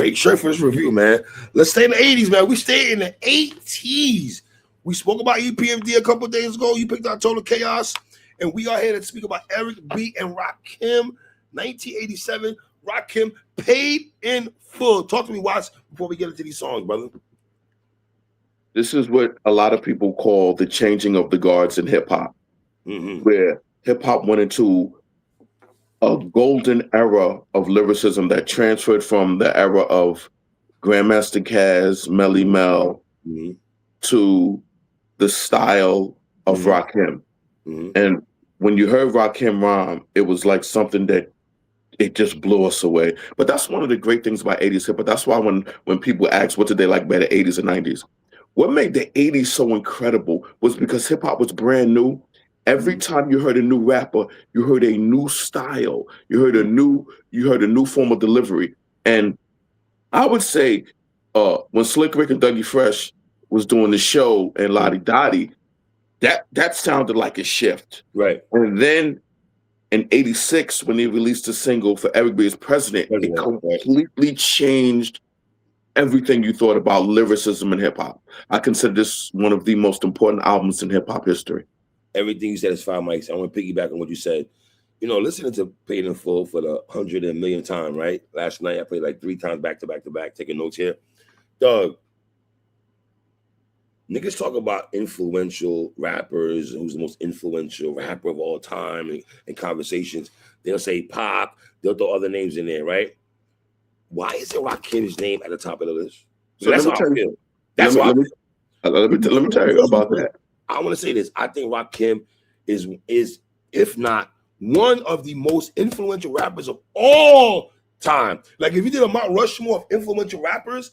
great shirt for this review, man. Let's stay in the 80s, man. We stay in the 80s. We spoke about EPMD a couple days ago. You picked out Total Chaos. And we are here to speak about Eric B. and Rakim, 1987. Rakim, Paid in Full. Talk to me, Watts, before we get into these songs, brother. This is what a lot of people call the changing of the guards in hip-hop, where hip-hop went into a golden era of lyricism that transferred from the era of Grandmaster Caz, Melly Mel, to the style of Rakim. And when you heard Rakim rhyme, it was like something that it just blew us away. But that's one of the great things about 80s hip hop. That's why when people ask what did they like better, 80s and 90s, what made the 80s so incredible was because hip hop was brand new. Every time you heard a new rapper, you heard a new style. You heard a new form of delivery. And I would say when Slick Rick and Dougie Fresh was doing the show and Lottie Dottie, that sounded like a shift. Right. And then in 86, when they released a single for Eric B. as President, it completely changed everything you thought about lyricism in hip hop. I consider this one of the most important albums in hip hop history. Everything you said is fine, Mike. I want to piggyback on what you said. You know, listening to Paid in Full for the 100 millionth time, right? Last night I played like 3 times back to back, taking notes here. Dog, niggas talk about influential rappers, who's the most influential rapper of all time in conversations. They'll say Pop, they'll throw other names in there, right? Why isn't Rakim's name at the top of the list? So that's how I feel. That's why. Let me tell you about that. I want to say this. I think Rakim is, if not one of the most influential rappers of all time. Like if you did a Mount Rushmore of influential rappers,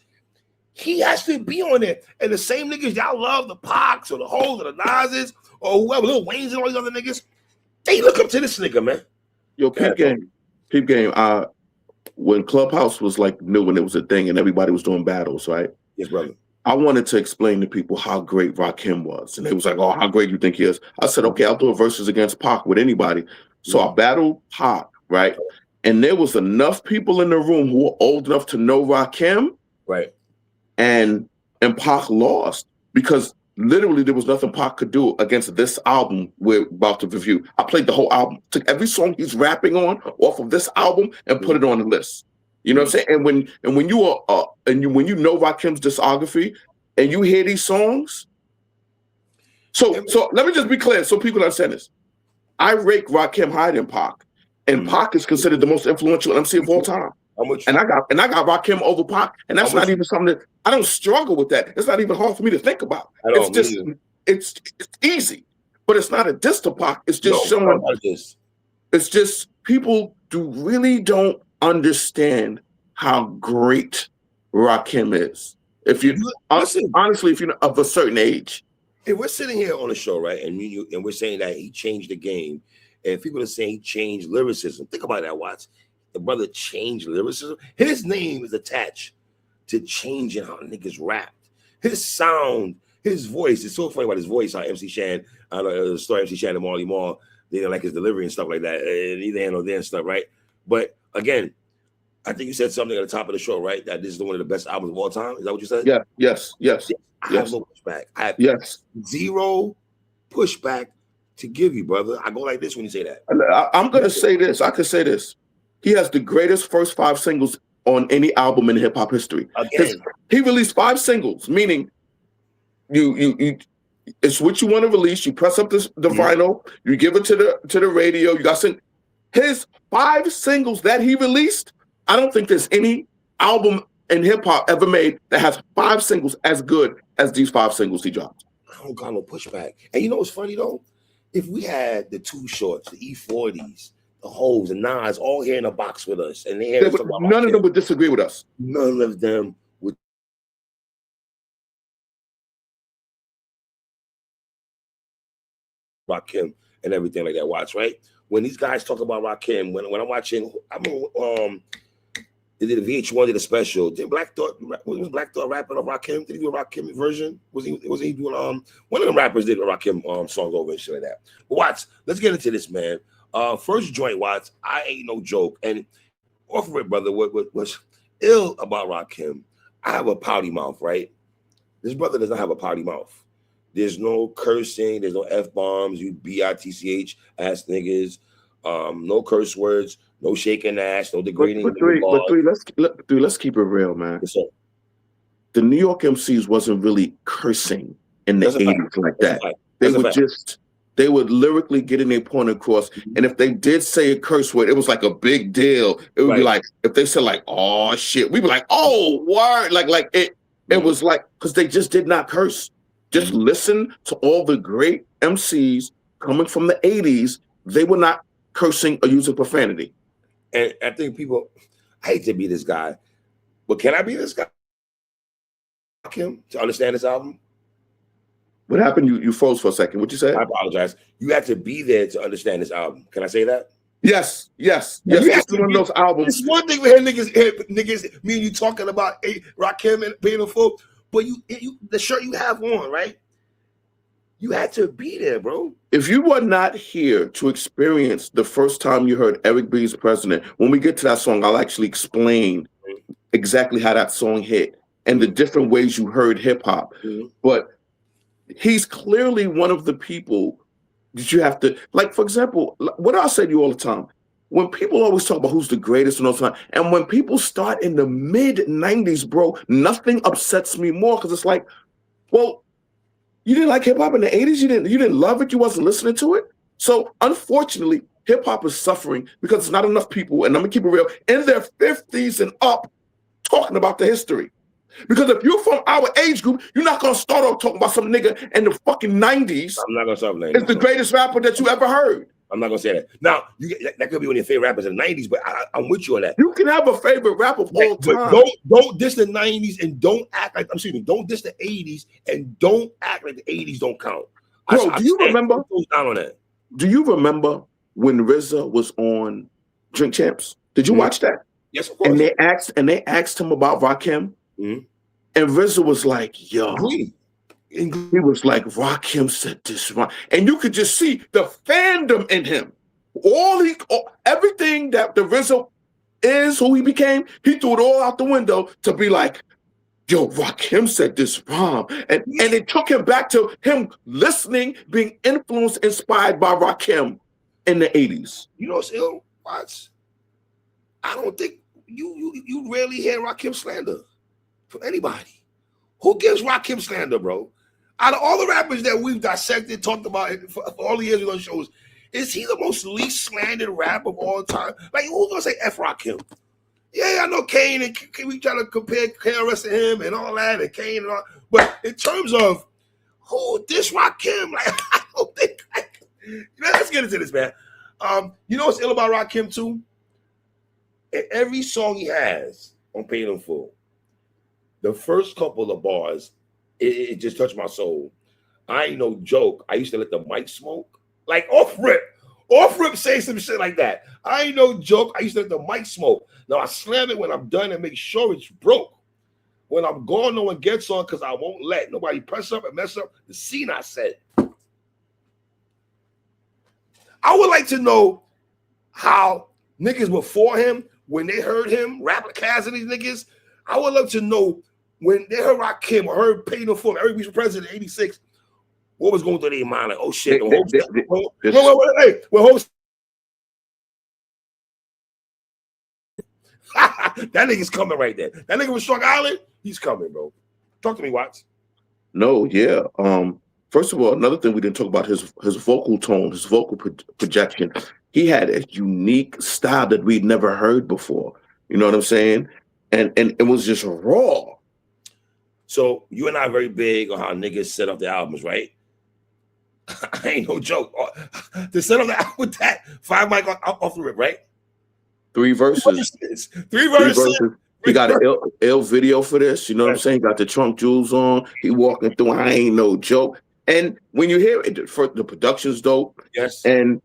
he has to be on it. And the same niggas y'all love, the Pacs or the Hoes or the Nas's or whoever, Lil Wayne's and all these other niggas, they look up to this nigga, man. Yo, Peep Game. When Clubhouse was like new and it was a thing and everybody was doing battles, right? Yes, brother. I wanted to explain to people how great Rakim was. And they was like, oh, how great you think he is? I said, okay, I'll do a versus against Pac with anybody. So I battled Pac, right? And there was enough people in the room who were old enough to know Rakim. Right. And Pac lost because literally there was nothing Pac could do against this album we're about to review. I played the whole album, took every song he's rapping on off of this album and put it on the list. You know what I'm saying? And when you are when you know Rakim's discography and you hear these songs, so let me just be clear so people understand this. I rate Rakim higher than Pac, and Pac is considered the most influential MC of all time. And I got Rakim over Pac, and that's not even something that I don't struggle with. That it's not even hard for me to think about. It's just it's easy, but it's not a diss to Pac. It's just showing. It's just people really don't understand how great Rakim is. If you honestly, if you're of a certain age, if we're sitting here on a show, right, and we're saying that he changed the game, and people are saying he changed lyricism. Think about that, Watts. The brother changed lyricism. His name is attached to changing how niggas rapped. His sound, his voice. It's so funny about his voice. How MC Shan, I don't know the story MC Shan and Marley Marl. They didn't like his delivery and stuff like that. And either hand or there and stuff, right? But again, I think you said something at the top of the show, right? That this is one of the best albums of all time. Is that what you said? Yeah. Yes. I have no pushback. I have zero pushback to give you, brother. I go like this when you say that. I'm gonna say this. I could say this. He has the greatest first 5 singles on any album in hip hop history. He released 5 singles, meaning you it's what you want to release. You press up the vinyl, you give it to the radio. You got his 5 singles that he released. I don't think there's any album in hip hop ever made that has 5 singles as good as these 5 singles he dropped. I don't got no pushback. And you know what's funny though? If we had the Too Shorts, the E40s, the Hoes and Nas all here in a box with us, and none of them would disagree with us. None of them would. Rakim and everything like that. Watch, right? When these guys talk about Rakim, when I'm watching, they did a VH1 did a special. Did Black Thought rapping on Rakim? Did he do a Rakim version? Was he doing one of the rappers did a Rakim song over and shit like that? But Watts, let's get into this, man. First joint, Watts, I ain't no joke. And off of it, brother, ill about Rakim, I have a potty mouth, right? This brother does not have a potty mouth. There's no cursing. There's no F-bombs. You bitch ass niggas. No curse words. No shaking ass. No degrading nigga bars. Let's keep it real, man. Yes, sir. The New York MCs wasn't really cursing in the 80s like that. They would lyrically get in their point across. And if they did say a curse word, it was like a big deal. It would be like, if they said like, oh shit, we'd be like, oh, word. It was like, because they just did not curse. Just listen to all the great MCs coming from the 80s. They were not cursing or using profanity. And I think people, I hate to be this guy, but can I be this guy? Him to understand this album? What happened? You froze for a second. What'd you say? I apologize. You had to be there to understand this album. Can I say that? Yes. It's one of those albums. It's one thing to hear niggas, me and you talking about Rakim and Pain in Full, but you the shirt you have on, right? You had to be there, bro. If you were not here to experience the first time you heard Eric B's President, when we get to that song, I'll actually explain exactly how that song hit and the different ways you heard hip hop. But he's clearly one of the people that you have to, like, for example, what I say to you all the time, when people always talk about who's the greatest and all the time, and when people start in the mid 90s, bro, nothing upsets me more because it's like, well, you didn't like hip hop in the 80s, you didn't love it, you wasn't listening to it. So unfortunately, hip hop is suffering because there's not enough people, and I'm gonna keep it real, in their 50s and up talking about the history. Because if you're from our age group, you're not gonna start off talking about some nigga in the fucking 90s. I'm not gonna start saying it's the greatest rapper that you ever heard. I'm not gonna say that. Now, that could be one of your favorite rappers in the 90s, but I'm with you on that. You can have a favorite rapper of all time. Don't diss the 90s and don't act like, don't diss the 80s and don't act like the 80s don't count. Bro, do you remember? Down on that. Do you remember when RZA was on Drink Champs? Did you watch that? Yes, of course. And they asked him about Rakim. And RZA was like, yo. He was like, Rakim said this wrong. And you could just see the fandom in him. Everything that the RZA is, who he became, he threw it all out the window to be like, yo, Rakim said this wrong. And it took him back to him listening, being influenced, inspired by Rakim in the 80s. You know what's ill, Watts? I don't think you rarely hear Rakim slander from anybody. Who gives Rakim slander, bro? Out of all the rappers that we've dissected, talked about for all the years we've done shows, is he the most least slandered rap of all time? Like, who's gonna say F Rakim? Yeah, I know Kane, and we try to compare KRS to him and all that, and Kane and all. But in terms of who this Rakim, like, I don't think. Let's get into this, man. You know what's ill about Rakim too? In every song he has on Paid in Full, the first couple of bars, it just touched my soul. I ain't no joke. I used to let the mic smoke. Like off rip say some shit like that. I ain't no joke. I used to let the mic smoke. Now I slam it when I'm done and make sure it's broke. When I'm gone, no one gets on because I won't let nobody press up and mess up the scene I said. I would like to know how niggas before him, when they heard him rap like Kaz and these niggas, I would love to know when they heard Rakim or heard Paid in Full, Eric B's President in 86, what was going through their mind? Like, oh shit, that nigga's coming right there. That nigga with Strong Island, he's coming, bro. Talk to me, Watts. No, yeah. First of all, another thing we didn't talk about his vocal tone, his vocal projection. He had a unique style that we'd never heard before. You know what I'm saying? And it was just raw. So you and I are very big on how niggas set up the albums, right? I ain't no joke. To set up the album with that 5 mic off the rip, right? 3 verses. 3 verses. He got an ill video for this. You know what I'm saying? Got the trunk jewels on. He walking through. I ain't no joke. And when you hear it, the production's dope. Yes. And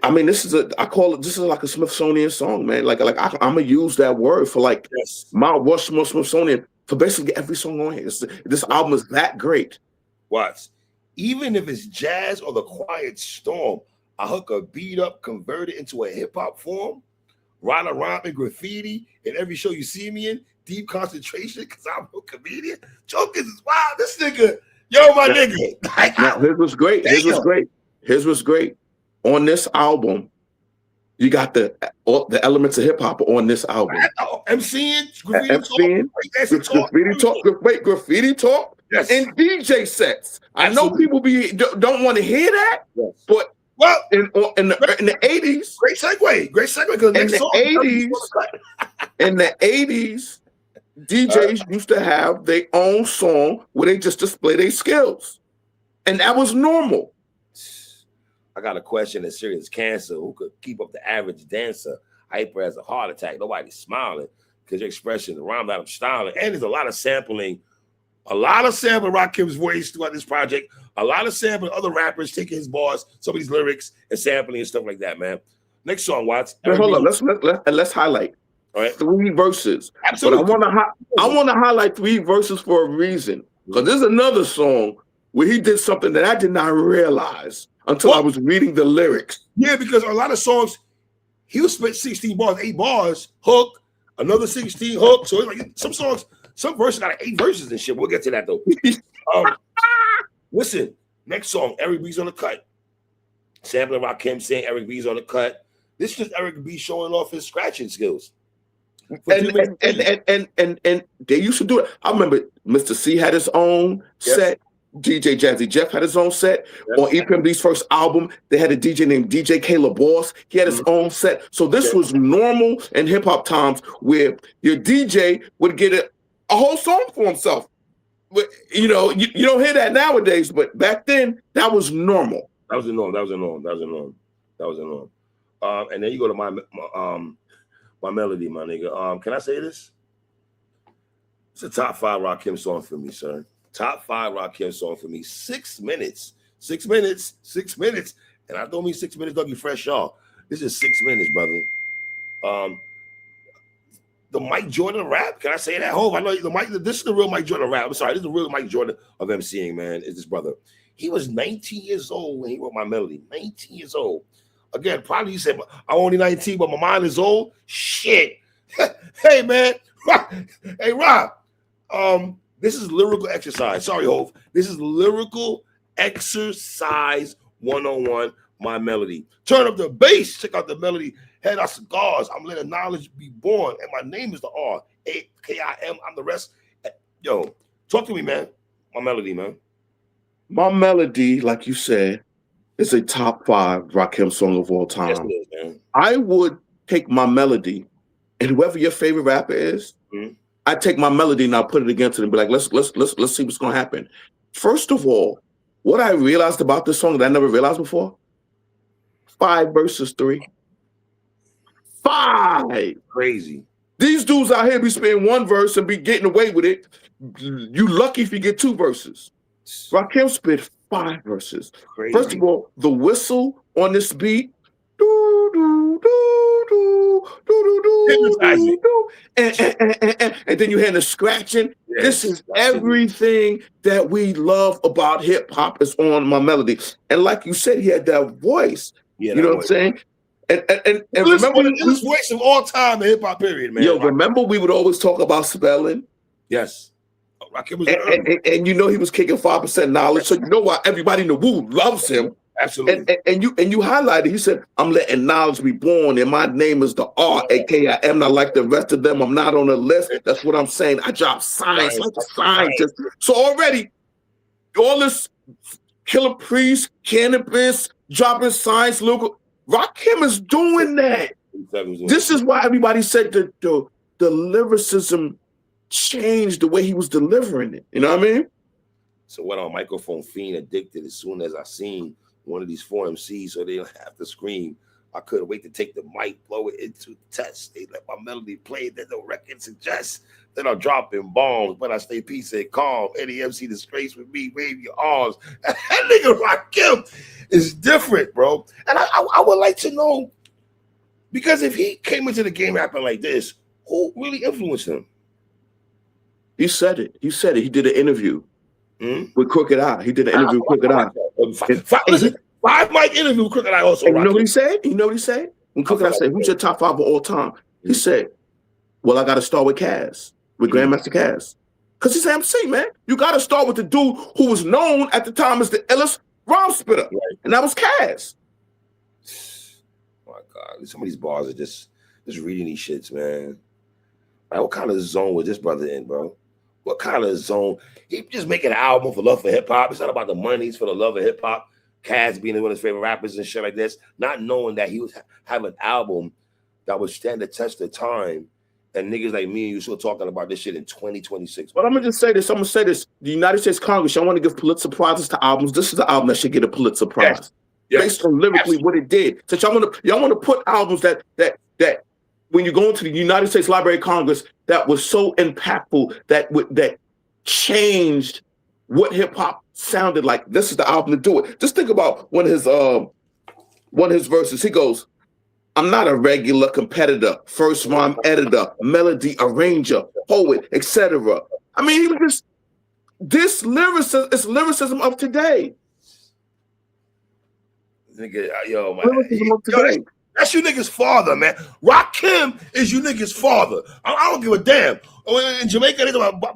I mean, this is like a Smithsonian song, man. Like I'm gonna use that word for like Mount Rushmore Smithsonian for basically every song on here. This album is that great. Watch. Even if it's jazz or the quiet storm, I hook a beat up, convert it into a hip hop form. Rhyme rhyme and graffiti in every show you see me in. Deep concentration because I'm a comedian. Jokers is wild. This nigga, yo, my nigga. Like, now, here's what's great. Here's what's great. Here's what's great. On this album, you got the elements of hip hop on this album. MCing, graffiti talk, yes, and DJ sets. Absolutely. I know people don't want to hear that, yes. But in the 80s, great segue. In the 80s, DJs used to have their own song where they just display their skills, and that was normal. I got a question as serious as cancer. Who could keep up the average dancer? Hyper as a heart attack. Nobody's smiling because your expression, the rhyme that I'm styling, and there's a lot of sampling Rakim's voice throughout this project. A lot of sampling other rappers taking his bars, some of these lyrics, and sampling and stuff like that, man. Next song, Watts. Hold on, let's highlight. All right. 3 verses. Absolutely. But I want to highlight 3 verses for a reason. Because there's another song where he did something that I did not realize until I was reading the lyrics. Yeah, because a lot of songs, he would spit 16 bars, 8 bars, hook, another 16 hook. So it's like some songs, some verses got 8 verses and shit. We'll get to that though. Listen, next song, Eric B's on the cut. Sampling Rakim saying Eric B's on the cut. This is just Eric B showing off his scratching skills. And they used to do it. I remember Mr. C had his own set. DJ Jazzy Jeff had his own set. On EPMD's first album, they had a DJ named DJ Caleb Boss. He had his own set. So this was normal in hip hop times where your DJ would get a whole song for himself. But, you don't hear that nowadays, but back then that was normal. That was the norm. And then you go to my melody, my nigga. Can I say this? It's a top 5 Rakim song for me, sir. Top 5 Rakim song for me. 6 minutes. 6 minutes. 6 minutes. And I don't mean 6 minutes, Dougie Fresh, y'all. This is 6 minutes, brother. The Mike Jordan rap. Can I say that? Hove, I know this is the real Mike Jordan rap. I'm sorry, this is the real Mike Jordan of MCing, man. Is this brother. He was 19 years old when he wrote my melody. 19 years old. Again, probably you said, I'm only 19, but my mind is old. Shit. Hey, man. Hey, Rob. This is lyrical exercise. Sorry, Hove. This is lyrical exercise 101, my melody. Turn up the bass. Check out the melody. Head out cigars. I'm letting knowledge be born. And my name is the R. A-K-I-M. I'm the rest. Yo, talk to me, man. My melody, man. My melody, like you said, is a top 5 Rakim song of all time. Yes, it is, man. I would take my melody, and whoever your favorite rapper is, I take my melody and I'll put it against it and be like, let's see what's gonna happen. First of all, what I realized about this song that I never realized before, 5 verses 3. 5. Crazy. These dudes out here be spitting 1 verse and be getting away with it. You lucky if you get 2 verses. Rakim spit 5 verses. Crazy. First of all, the whistle on this beat, do do do do do do do do, and then you hear the scratching. Yes, this is everything that we love about hip hop is on my melody. And like you said, he had that voice. Yeah, you know what I'm saying? And remember this voice of all time in hip hop period, man. Yo, remember we would always talk about spelling? Yes. And you know he was kicking 5% knowledge, so you know why everybody in the Woo loves him. Absolutely. And you highlighted, he said, I'm letting knowledge be born, and my name is the R, aka I am not like the rest of them. I'm not on the list. That's what I'm saying. I drop science like a scientist. So already, all this Killer Priest, cannabis, dropping science, lyrical, Rakim is doing that. This is why everybody said that the lyricism changed the way he was delivering it. You know what I mean? So what on microphone fiend addicted as soon as I seen one of these 4 MCs so they don't have to scream. I couldn't wait to take the mic, blow it into the test. They let my melody play that the record suggests. Then I'm dropping bombs, but I stay peace and calm. Any MC disgrace with me, wave your arms. That nigga Rakim is different, bro. And I would like to know, because if he came into the game rapping like this, who really influenced him? He said it. He did an interview with Crooked I. He did an interview with Crooked I. Listen, 5 mic interview with Crooked I also. And you know what he said? When Cookie, I said, who's your top 5 of all time? He said, well, I got to start with Kaz, with Grandmaster Kaz. Because he's MC, man. You got to start with the dude who was known at the time as the illest rhyme spitter. Right. And that was Kaz. Oh, my God. Some of these bars are just reading these shits, man. Like, what kind of zone was this brother in, bro? What kind of zone? He just making an album for love for hip-hop. It's not about the money. It's for the love of hip-hop. Kaz being one of his favorite rappers and shit like this. Not knowing that he was having an album that would stand the test of time. And niggas like me and you still talking about this shit in 2026. But I'm going to just say this. I'm going to say this. The United States Congress, y'all want to give Pulitzer Prizes to albums. This is the album that should get a Pulitzer Prize. Yes. Based on lyrically what it did. So y'all want to put albums that when you go into the United States Library of Congress that was so impactful that changed what hip hop sounded like. This is the album to do it. Just think about one of his verses. He goes, I'm not a regular competitor, first rhyme editor, melody arranger, poet, etc. I mean, he was just this lyricism of today. Nigga, yo, man. Lyricism of today. That's you niggas' father, man. Rakim is you niggas' father. I don't give a damn. In Jamaica, they talk about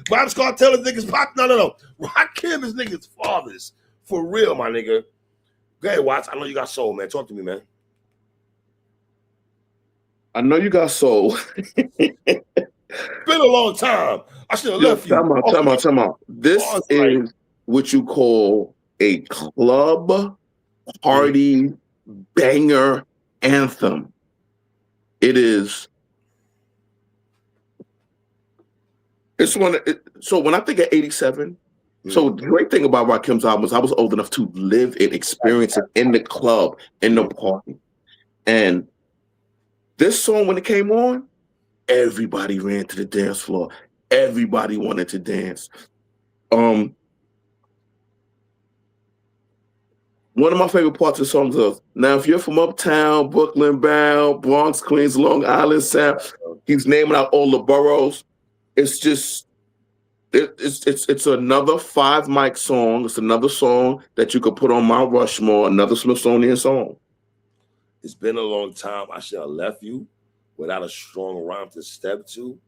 Bob's Cartel is niggas' pop. No. Rakim is niggas' fathers. For real, my nigga. Go ahead, Watts. I know you got soul, man. Talk to me, man. I know you got soul. Been a long time. I should have left you. Time out. This is what you call a club party banger anthem. It is. It's one. So when I think of 87, so the great thing about Rakim's album is I was old enough to live and experience it in the club, in the party. And this song, when it came on, everybody ran to the dance floor. Everybody wanted to dance. One of my favorite parts of the songs is, now if you're from Uptown, Brooklyn bound, Bronx, Queens, Long Island, South, he's naming out all the boroughs. It's just, it's another 5 mic song. It's another song that you could put on Mount Rushmore, another Smithsonian song. It's been a long time. I should have left you without a strong rhyme to step to.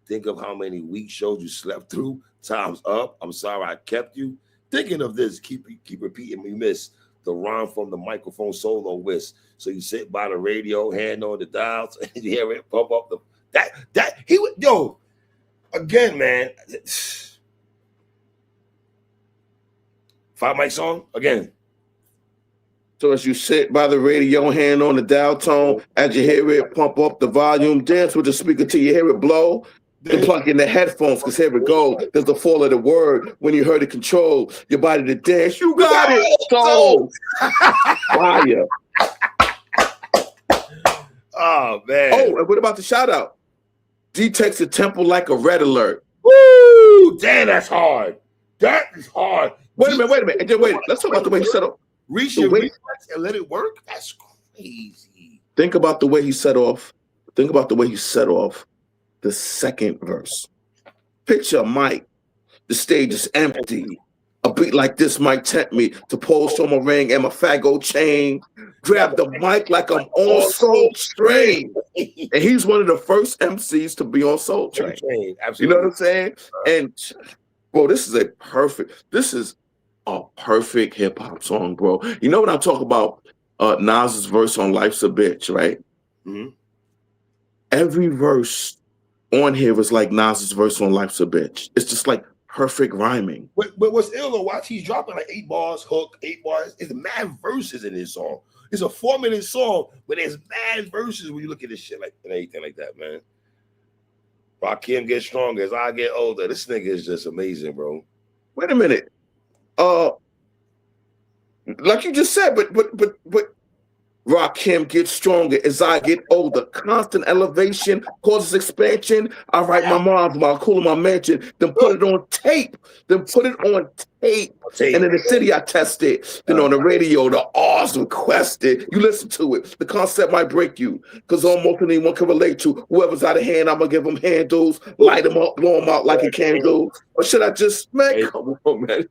Think of how many weak shows you slept through. Time's up. I'm sorry I kept you. Thinking of this, keep repeating me miss. The rhyme from the microphone solo whisk. So you sit by the radio, hand on the dials, and you hear it pump up again, man. 5 mic song again. So as you sit by the radio, hand on the dial tone, as you hear it pump up the volume, dance with the speaker till you hear it blow. Then plug in the headphones, because here we go. There's the fall of the word. When you heard it control your body to dance, you got it. So fire. Oh, man. Oh, and what about the shout out? D takes the temple like a red alert. Woo! Damn, that's hard. That is hard. Wait a minute. Wait. Let's talk about the way he set up. Reach your reflex and let it work. That's crazy. Think about the way he set off. The second verse. Picture Mike. The stage is empty. A beat like this might tempt me to pose from a ring and my fago chain. Grab the mic like I'm on Soul Train. And he's one of the first MCs to be on Soul Train. Absolutely. You know what I'm saying? And bro, this is a perfect hip hop song, bro. You know when I talk about Nas's verse on Life's a Bitch, right? Mm-hmm. Every verse on here is like Nas's verse on Life's a Bitch. It's just like perfect rhyming. But what's ill though, watch, he's dropping like 8 bars, hook, 8 bars. It's mad verses in this song. It's a 4-minute song, but there's mad verses when you look at this shit like and anything like that, man. Rakim gets stronger as I get older. This nigga is just amazing, bro. Wait a minute. Like you just said, but Rakim gets stronger as I get older. Constant elevation causes expansion. I write my moms while cooling my mansion. Then put it on tape. And in the city I test it. Then on the radio, the R's requested. You listen to it. The concept might break you. Because almost anyone can relate to. Whoever's out of hand, I'm going to give them handles. Light them up, blow them out like a candle. Or should I just, man, come on, man.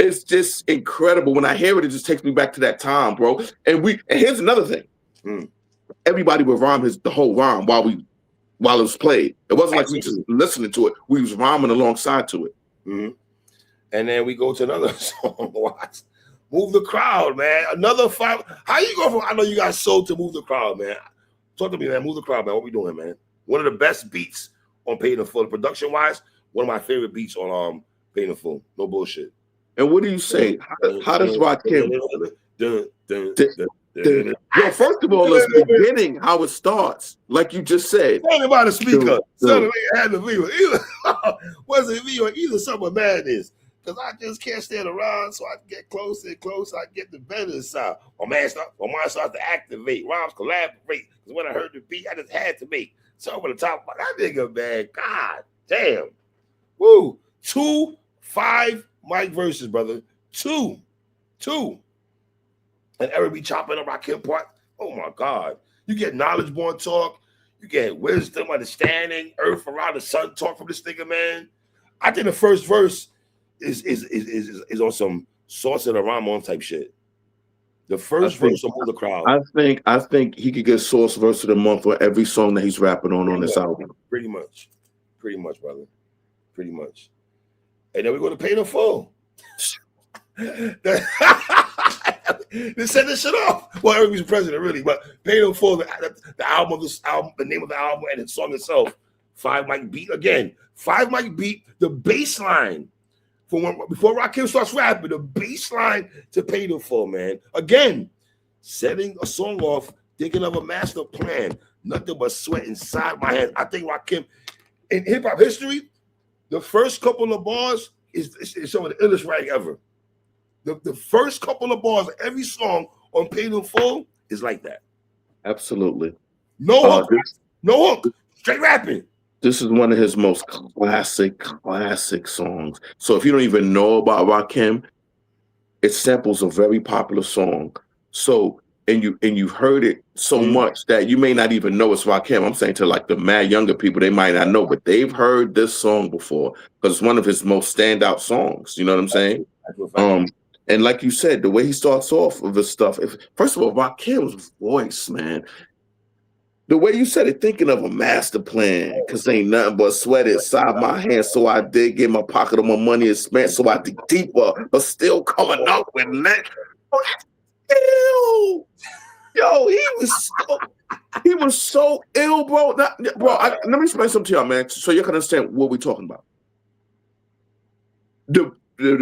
It's just incredible. When I hear it, it just takes me back to that time, bro. And here's another thing. Everybody would rhyme the whole rhyme while it was played. It wasn't like we just listening to it. We was rhyming alongside to it. And then we go to another song. Watch. Move the Crowd, man. Another 5. How you go from I Know You Got Soul to Move the Crowd, man? Talk to me, man. Move the Crowd, man. What we doing, man? One of the best beats on Paid in Full. Production-wise, one of my favorite beats on Paid in Full. No bullshit. And what do you say? How does Rakim? Yo, first of all, let's beginning how it starts, like you just said. Tell me about the speaker. Suddenly it had to be with either. Was it me or either Summer Madness? Because I just can't stand around, so I get closer and closer. I get the better side. My mind starts to activate. Rhymes collaborate. Because when I heard the beat, I just had to make. So over the top, that nigga, man. God damn. Woo. 2 5 mic verses, brother. 2. And Eric be chopping up Rakim part. Oh my God. You get knowledge born talk. You get wisdom, understanding, earth around the sun talk from this nigga, man. I think the first verse is on some Sauce and a Ramon type shit. The first verse of Move the Crowd. I think he could get Sauce verse of the month for every song that he's rapping on this album. Pretty much, brother. Pretty much. And then we go to Paid in Full. They set this shit off. Well, Eric was president, really, but Paid in Full, the album, the name of the album, and the song itself. 5 mic beat again. 5 mic beat. The bass line before Rakim starts rapping, the bass line to Paid in Full, man. Again, setting a song off, thinking of a master plan. Nothing but sweat inside my hands. I think Rakim, in hip hop history, the first couple of bars is some of the illest writing ever. The first couple of bars of every song on Paid in Full is like that. Absolutely. No hook. Straight rapping. This is one of his most classic songs. So if you don't even know about Rakim, it samples a very popular song. So and you've heard it so much that you may not even know it's Rakim. I'm saying to like the mad younger people, they might not know, but they've heard this song before because it's one of his most standout songs. You know what I'm saying? And like you said, the way he starts off with his stuff. First of all, Rakim's voice, man. The way you said it, thinking of a master plan, because ain't nothing but sweat inside my hands. So I did get my pocket of my money is spent, so I dig deeper, but still coming up with neck. Ew. Yo, he was so ill, bro. Let me explain something to y'all, man, so you can understand what we're talking about. The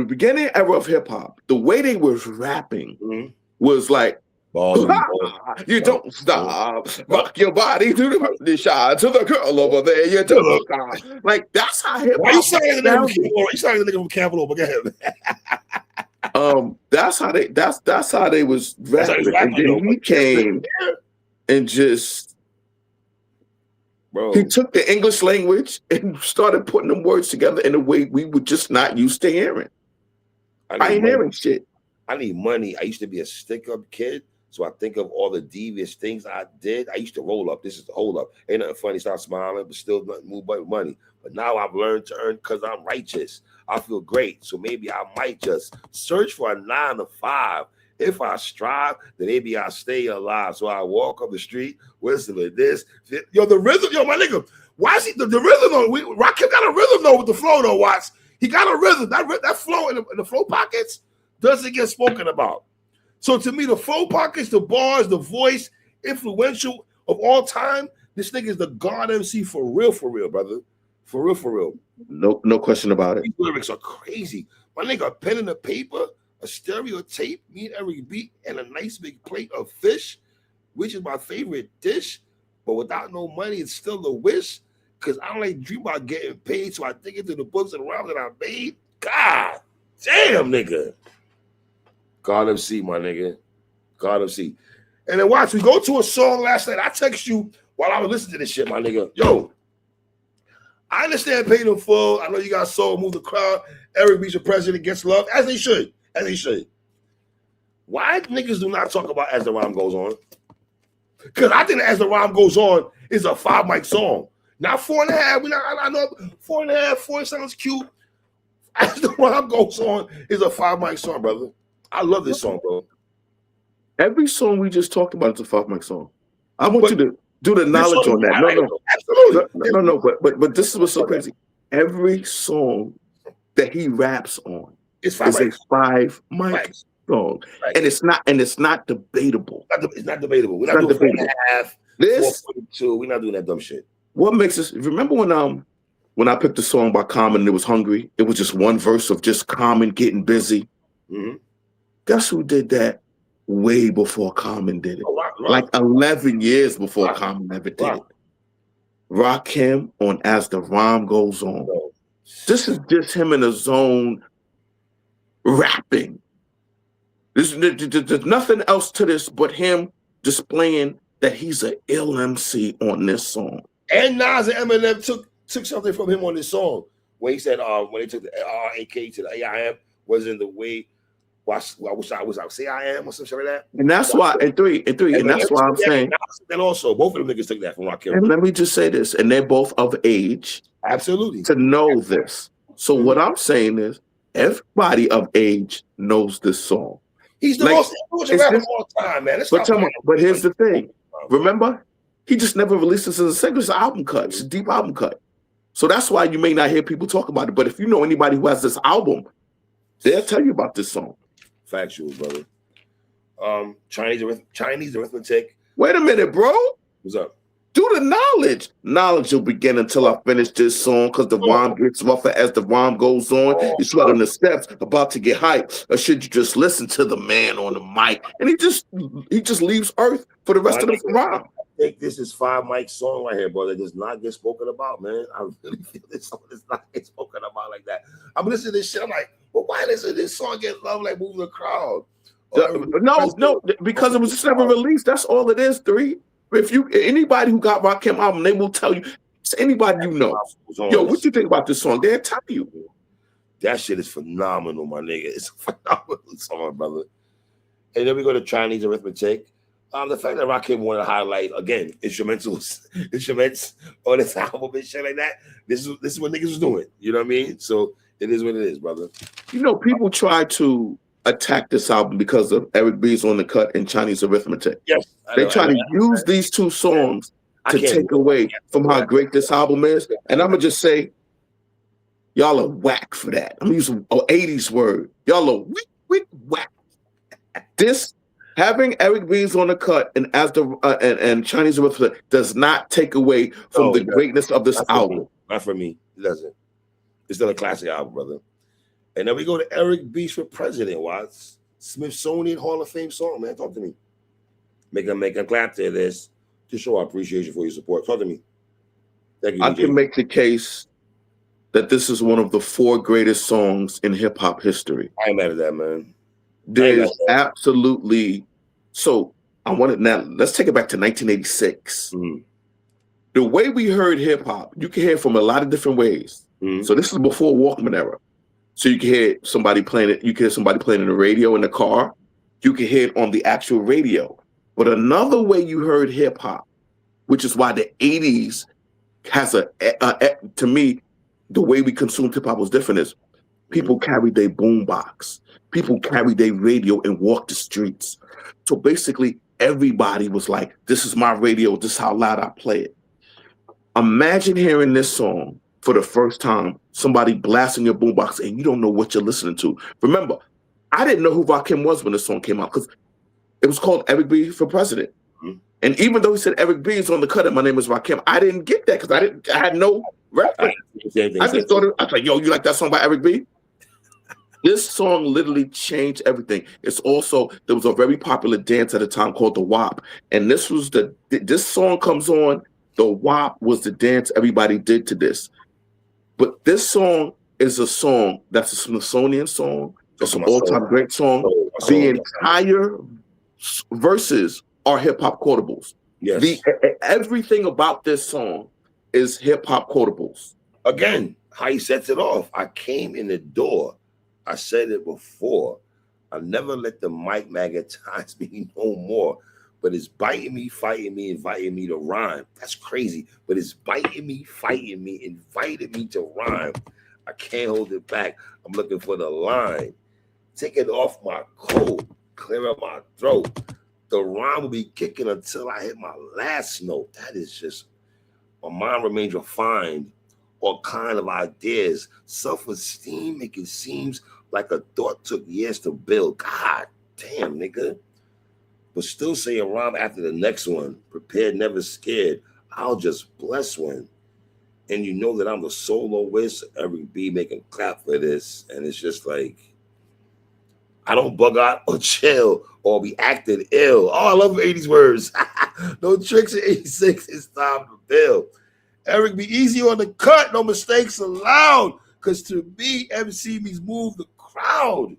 beginning era of hip hop, the way they was rapping was like, you don't stop, rock your body to the shot to the girl over there. You don't stop. Like that's how hip hop. Why you saying the nigga from Capital? Go ahead. That's how they was rapping. And then he came and just, bro, he took the English language and started putting them words together in a way we were just not used to hearing. I ain't hearing shit. I need money. I used to be a stick-up kid, so I think of all the devious things I did. I used to roll up. This is the hold up. Ain't nothing funny. Start smiling, but still nothing move but money. But now I've learned to earn because I'm righteous. I feel great, so maybe I might just search for a 9 to 5. If I strive, then maybe I'll stay alive. So I walk up the street, whistling this. Yo, the rhythm, my nigga. Why is he the rhythm though? Rakim got a rhythm though with the flow though. Watch, he got a rhythm. That flow in the flow pockets doesn't get spoken about. So to me, the flow pockets, the bars, the voice, influential of all time. This nigga is the God MC for real, brother. For real. No question about it. These lyrics are crazy. My nigga, a pen and a paper, a stereo tape, me and every beat, and a nice big plate of fish, which is my favorite dish. But without no money, it's still a wish. Because I don't like dream about getting paid, so I dig into the books and rhymes that I made. God damn, nigga. God MC, my nigga. God MC. And then watch, we go to a song last night. I text you while I was listening to this shit, my nigga. Yo, I understand Paid in Full. I know you got soul, move the crowd. Eric Beach, your president, gets love, as they should. Why niggas do not talk about As the Rhyme Goes On? Because I think As the Rhyme Goes On is a 5 mic song. Not 4.5. I know 4.5, 4 sounds cute. As the Rhyme Goes On is a 5 Mic song, brother. I love this song, bro. Every song we just talked about is a 5 Mic song. I want you to do the this knowledge song on that. absolutely. No. But this is what's so crazy. Every song that he raps on It's is a 5 Mic song, and it's not debatable. It's not debatable. We're not doing 4.5, 4.2. We're not doing that dumb shit. What makes us remember when I picked the song by Common and it was Hungry? It was just one verse of just Common getting busy. Mm-hmm. Guess who did that way before Common did it? Like 11 years before Common ever did it. Rakim on As the Rhyme Goes On. This is just him in a zone rapping. There's nothing else to this but him displaying that he's an ill MC on this song. And Nas and Eminem took something from him on this song where he said when they took the RAK to the AIM wasn't the way I wish I was say I am or something like that. And that's why and that's why I'm saying and also both of them niggas took that from Rakim. And let me just say this, and they're both of age. Absolutely. To know this. So what I'm saying is everybody of age knows this song. He's the most influential rapper of all time, man. But here's the thing. Remember, he just never released this as a single. It's an album cut. It's a deep album cut. So that's why you may not hear people talk about it. But if you know anybody who has this album, they'll tell you about this song. Factual, brother. Chinese arithmetic. Wait a minute, bro. What's up? Do the knowledge. Knowledge will begin until I finish this song because the rhyme gets rougher as the rhyme goes on. You sweat on the steps, about to get hyped. Or should you just listen to the man on the mic? And he just leaves Earth for the rest of the rhyme. I think this is 5 Mic song right here, bro. That does not get spoken about, man. I really feel this song does not get spoken about like that. I'm listening to this shit. I'm like, well, why doesn't this song get love like Move the Crowd? No, because it was just never released. That's all it is, 3. If anybody who got Rakim album, they will tell you. It's anybody you know. Yo, what you think about this song? They'll tell you. That shit is phenomenal, my nigga. It's a phenomenal song, brother. And then we go to Chinese arithmetic. The fact that Rakim wanted to highlight again instruments on this album and shit like that. This is what niggas was doing. You know what I mean? So it is what it is, brother. You know, people try to attack this album because of Eric B's On the Cut and Chinese Arithmetic. Yes, they try to use these two songs to take away from how great this album is. And I'm gonna just say, y'all are whack for that. I'm gonna use an 80s word. Y'all are whack. This having Eric B's On the Cut and and Chinese Arithmetic does not take away from the greatness of this album. Not for me. It doesn't. It's still a classic album, brother. And then we go to Eric B for President, Watts. Smithsonian Hall of Fame song, man. Talk to me. Make a clap to this to show our appreciation for your support. Talk to me. Thank you. I can make the case that this is one of the 4 greatest songs in hip hop history. I ain't mad at that, man. There's absolutely so I want it now. Let's take it back to 1986. Mm-hmm. The way we heard hip hop, you can hear it from a lot of different ways. Mm-hmm. So this is before Walkman era. So you can hear somebody playing it. You can hear somebody playing in the radio in the car. You can hear it on the actual radio. But another way you heard hip hop, which is why the 80s has to me, the way we consumed hip hop was different. Is people carried their boombox, people carried their radio and walked the streets. So basically, everybody was like, "This is my radio. This is how loud I play it." Imagine hearing this song for the first time, somebody blasting your boombox and you don't know what you're listening to. Remember, I didn't know who Rakim was when the song came out because it was called Eric B for President. Mm-hmm. And even though he said Eric B is on the cut and my name is Rakim, I didn't get that because I had no reference. I just thought I was like, yo, you like that song by Eric B? This song literally changed everything. It's also, there was a very popular dance at the time called the WAP. And this song comes on, the WAP was the dance everybody did to this. But this song is a song that's a Smithsonian song. It's an all-time great song. The entire verses are hip-hop quotables. Yes. Everything about this song is hip-hop quotables. Again, how he sets it off. I came in the door. I said it before. I never let the mic magnetize me no more. But it's biting me, fighting me, inviting me to rhyme. That's crazy. But it's biting me, fighting me, inviting me to rhyme. I can't hold it back. I'm looking for the line. Take it off my coat, clear up my throat. The rhyme will be kicking until I hit my last note. That is just, my mind remains refined. All kind of ideas, self-esteem, make it seems like a thought took years to build. God damn, nigga. But still say a rhyme after the next one. Prepared, never scared. I'll just bless one. And you know that I'm the soloist. Every B making clap for this. And it's just like, I don't bug out or chill or be acting ill. Oh, I love 80s words. No tricks in 86. It's time to build. Eric, be easy on the cut. No mistakes allowed. Because to me, MC means move the crowd.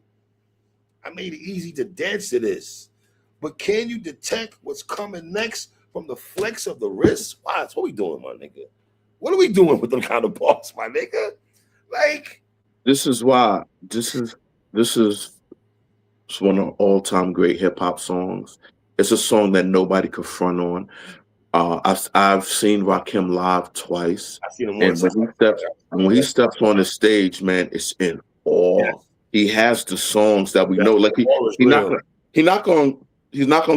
I made it easy to dance to this. But can you detect what's coming next from the flex of the wrist? Watch, what we doing, my nigga? What are we doing with them kind of balls, my nigga? Like, this is why this is one of all-time great hip-hop songs. It's a song that nobody could front on. I've seen Rakim live twice. I've seen him and once. When he steps on the stage, man, it's in awe. Yes. He has the songs that we know. Like he's not gonna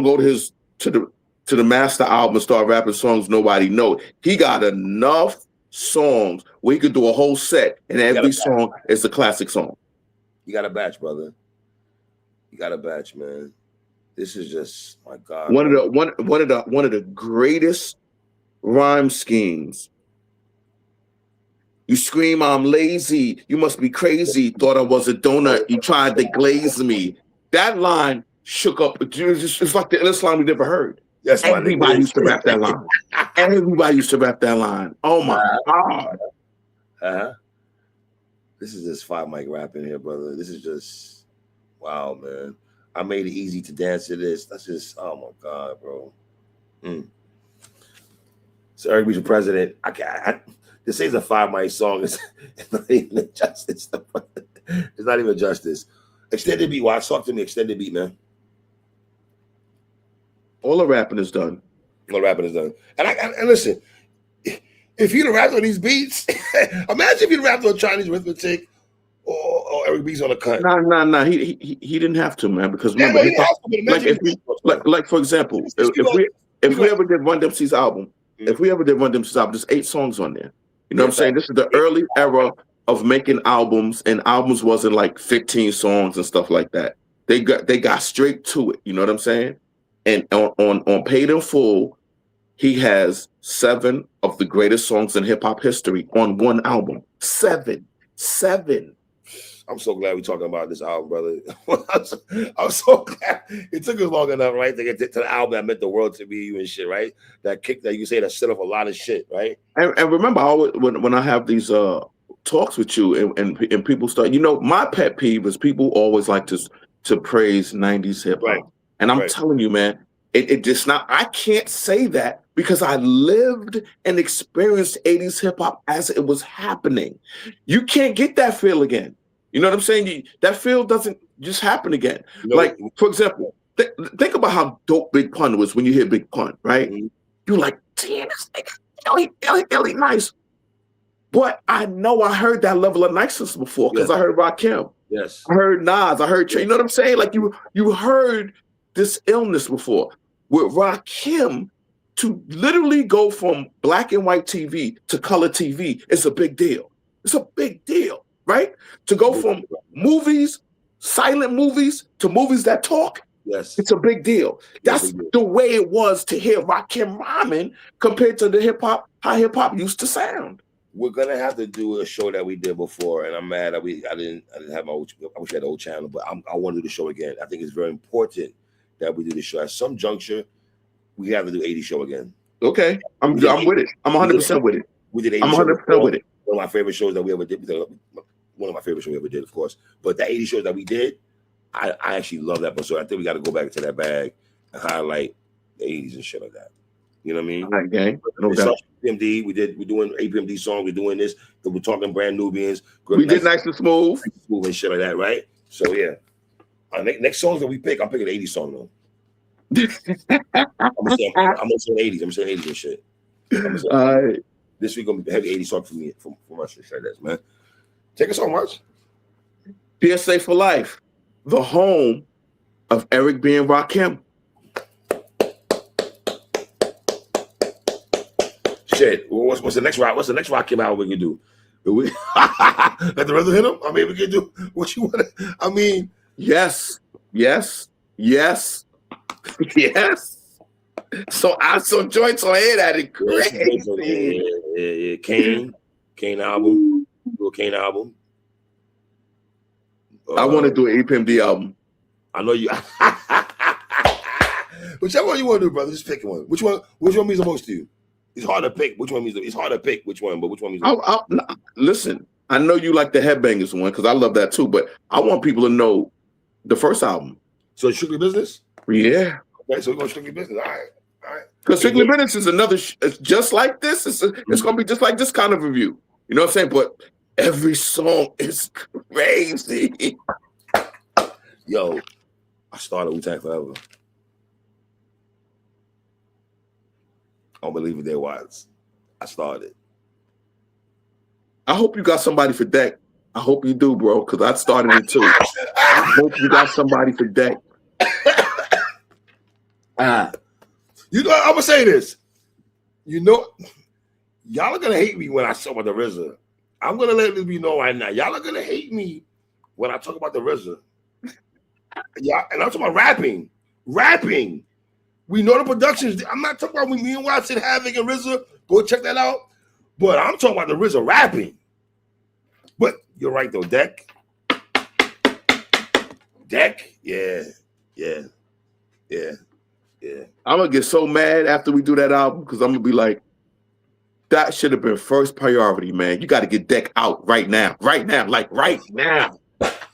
go to the master album and start rapping songs nobody know. He got enough songs where he could do a whole set, and every song is a classic song. You got a batch, brother. You got a batch, man. This is just, my God. One of the greatest rhyme schemes. You scream, I'm lazy. You must be crazy. Thought I was a donut. You tried to glaze me. That line shook up. It's like the illest line we never heard. Yes, everybody used to rap that line. Everybody used to rap that line. Oh my God. This is just 5 mic rapping here, brother. This is just, wow, man. I made it easy to dance to this. That's just, oh my God, bro. So Eric Beach, the president. This is a 5 mic song. It's not even justice. It's not even justice. Extended beat. Watch, talk to me. Extended beat, man. All the rapping is done. All the rapping is done. And listen, if you'd have rapped on these beats, imagine if you'd rapped on Chinese arithmetic or Eric Beats on the cut. Nah. He didn't have to, man. Because remember, like for example, if we ever did Run DMC's album, there's 8 songs on there. You know what I'm saying? This is the early era of making albums, and albums wasn't like 15 songs and stuff like that. They got straight to it. You know what I'm saying? And on Paid in Full, he has 7 of the greatest songs in hip hop history on one album. 7. I'm so glad we're talking about this album, brother. I'm so glad it took us long enough, right, to get to the album that meant the world to me, you and shit, right? That kick that you say that set off a lot of shit, right? And remember, when I have these talks with you and people start, my pet peeve is people always like to praise 90s hip hop. Right. And I'm telling you, man, it just not, I can't say that because I lived and experienced 80s hip hop as it was happening. You can't get that feel again. You know what I'm saying? That feel doesn't just happen again. No. Like, for example, think about how dope Big Pun was when you hear Big Pun, right? Mm-hmm. You're like, damn, this nigga, he nice. But I know I heard that level of niceness before because I heard Rakim. Yes. I heard Nas. I heard Trey. You know what I'm saying? Like you heard this illness before. With Rakim, to literally go from black and white TV to color TV is a big deal. It's a big deal, right? To go from movies, silent movies, to movies that talk, yes, it's a big deal. That's the way it was to hear Rakim rhyming compared to the hip hop, how hip hop used to sound. We're gonna have to do a show that we did before, and I'm mad that I didn't have my old. I wish I had the old channel, but I want to do the show again. I think it's very important that we do the show. At some juncture, we have to do 80 show again. Okay, I'm with it. I'm 100% with it. We did 80 I'm 100% with it. One of my favorite shows that we ever did. One of my favorite shows we ever did, of course. But the 80 shows that we did, I actually love that episode. I think we got to go back to that bag and highlight the 80s and shit like that. You know what I mean? All right, gang. No doubt. APMD, we're doing APMD songs. We're doing this. We're talking Brand Nubians. We did Nice and Smooth. And shit like that, right? So yeah. Next songs that we pick, I'm picking 80 song though. I'm gonna say 80s. I'm gonna say 80s and shit. This week gonna be heavy 80 song for me, for my shit like that, man. Take us home, Watch. PSA for life. The home of Eric B. and Rakim. Shit. What's the next rock? What's the next Rakim album we can do? We let the rest hit him? I mean, we can do what you want. I mean, yes. So I saw joints on here that is crazy. Yeah. Kane album. Do a Kane album. I want to do an EPMD album. I know you. Whichever one you want to do, brother, just pick one. Which one means the most to you? It's hard to pick. Which one means it's hard to pick which one, but which one means listen, I know you like the Headbangers one because I love that too, but I want people to know the first album. So it's Strictly Business? Yeah. Okay, so we're going Strictly Business. All right. Because Strictly Business is another, it's just like this. It's going to be just like this kind of review. You know what I'm saying? But every song is crazy. Yo, I started Wu-Tang Forever. I don't believe it there was. I started. I hope you got somebody for deck. I hope you do, bro, because I started it too. I hope you got somebody for deck. You know, I'm gonna say this. You know, y'all are gonna hate me when I talk about the RZA. I'm gonna let this be known right now. Y'all are gonna hate me when I talk about the RZA. Yeah, and I'm talking about rapping. Rapping. We know the productions. I'm not talking about when me and Watson Havoc and RZA. Go check that out. But I'm talking about the RZA rapping. But you're right though, Deck. Yeah. I'm gonna get so mad after we do that album because I'm gonna be like, that should have been first priority, man. You got to get Deck out right now, like right now.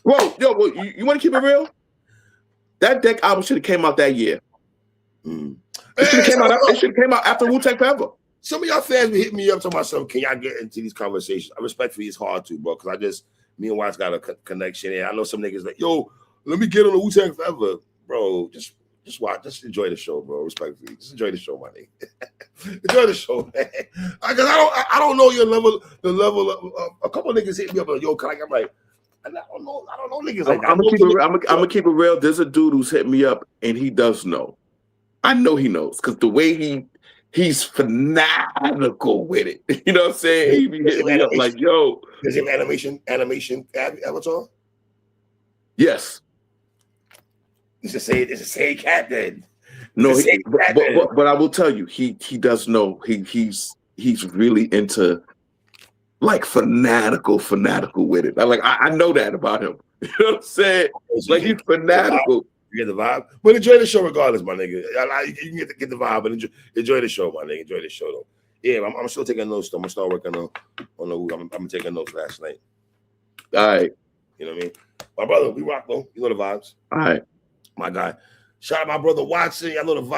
Bro, you want to keep it real? That Deck album should have came out that year. It should have came out after Wu-Tang Forever. Some of y'all fans be hitting me up talking about something. Can y'all get into these conversations? I respectfully, it's hard to, bro, because me and Watts got a connection. And I know some niggas like, yo, let me get on the Wu-Tang Forever. Bro, just watch, just enjoy the show, bro. Respectfully, just enjoy the show, my nigga. Enjoy the show, man. Because I don't know your level, the level of a couple of niggas hit me up like, yo, can I? I'm like, I don't know niggas like that. I'm gonna keep it real. There's a dude who's hit me up, and he does know. I know he knows because the way he's fanatical with it. You know what I'm saying? He be hitting me up like, yo. Does he have animation avatar? Yes. It's a say cat then. No, but I will tell you, he does know. He's really into like fanatical with it. I know that about him. You know what I'm saying? Like he's fanatical. You get the vibe, but enjoy the show regardless, my nigga. You can get the vibe, but enjoy the show, my nigga. Enjoy the show though. Yeah, I'm still taking notes though. I'm gonna start working on the. I'm taking notes last night. All right. You know what I mean? My brother, we rock though. You know the vibes. All right. My guy. Shout out my brother Watson. I know the vibes.